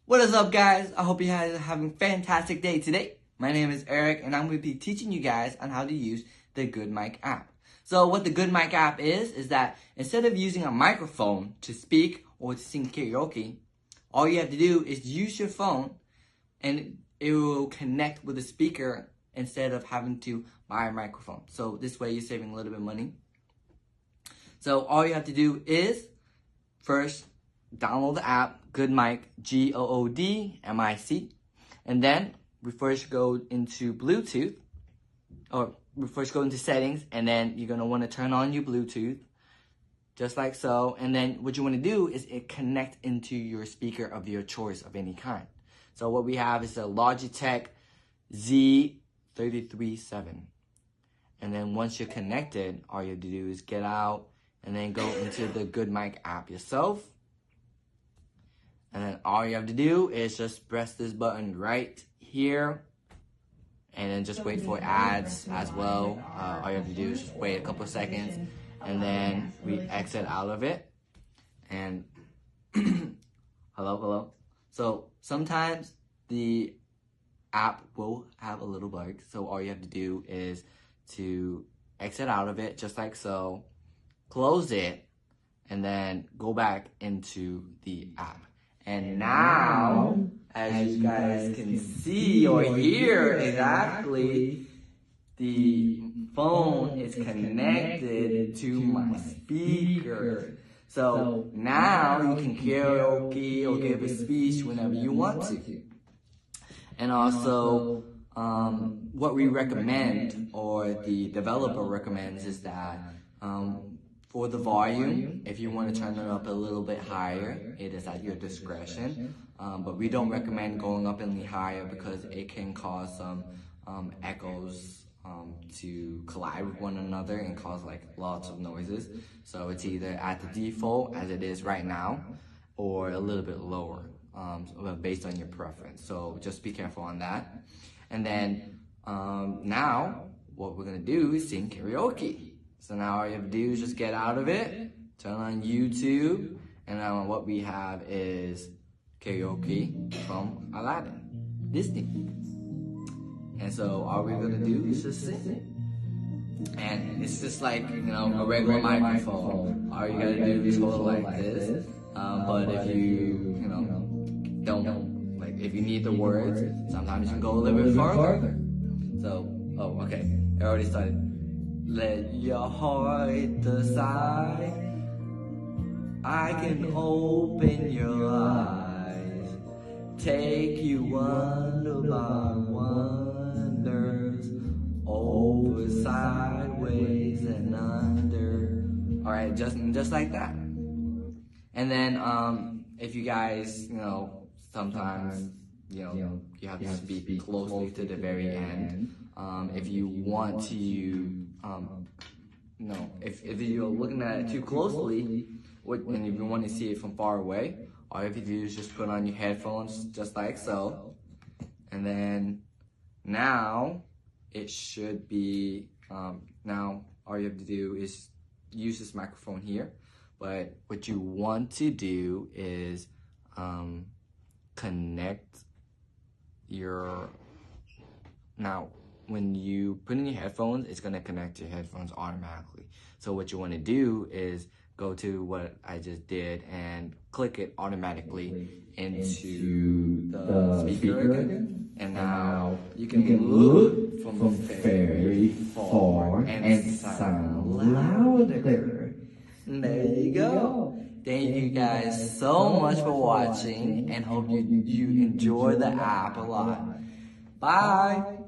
What is up, guys? I hope you guys are having a fantastic day today. My name is Eric, and I'm going to be teaching you guys on how to use the Good Mic app. So what the Good Mic app is that instead of using a microphone to speak or to sing karaoke, all you have to do is use your phone, and it will connect with the speaker instead of having to buy a microphone. So this way you're saving a little bit of money. So all you have to do is first download the app, Good Mic, Goodmic, and then we first go into Bluetooth, or we first go into settings, and then you're gonna want to turn on your Bluetooth, just like so. And then what you want to do is connect into your speaker of your choice of any kind. So what we have is a Logitech Z337, and then once you're connected, all you have to do is get out and then go into the Good Mic app yourself. And then all you have to do is just press this button right here, and then just wait for ads as well. All you have to do is just wait a couple of seconds, and then we exit out of it. And hello. So sometimes the app will have a little bug. So all you have to do is to exit out of it, just like so, close it, and then go back into the app. And now, as you guys can see or hear, exactly, the phone is connected to my speaker. So now you can karaoke or give a speech whenever you want to. And also, what we recommend, or the developer recommends, is that for the volume, if you want to turn it up a little bit higher, it is at your discretion. But we don't recommend going up any higher because it can cause some echoes to collide with one another and cause like lots of noises. So it's either at the default as it is right now, or a little bit lower, based on your preference. So just be careful on that. And then now what we're gonna do is sing karaoke. So now all you have to do is just get out of it, turn on YouTube, and now what we have is karaoke from Aladdin, Disney. And so all we're gonna do is just sing. And it's just like, a regular microphone. All you gotta do is hold it like this. But if you, don't, like, if you need the words, sometimes you can go a little bit further. So, okay, I already started. Let your heart decide. I can open your eyes, take you wonder by wonders, over, sideways, and under. All right, just like that. And then if you guys, sometimes you have to speak closely to the very end. If you want to, if you're looking at it too closely, and if you want to see it from far away, all you have to do is just put on your headphones, just like so. And then now it should be, now all you have to do is use this microphone here. But what you want to do is connect your, now when you put in your headphones, it's going to connect your headphones automatically. So what you want to do is go to what I just did and click it automatically into the speaker again. And now you can look from very far and sound louder. There you go. Thank you guys so much for watching, and hope you enjoy the app a lot. Bye.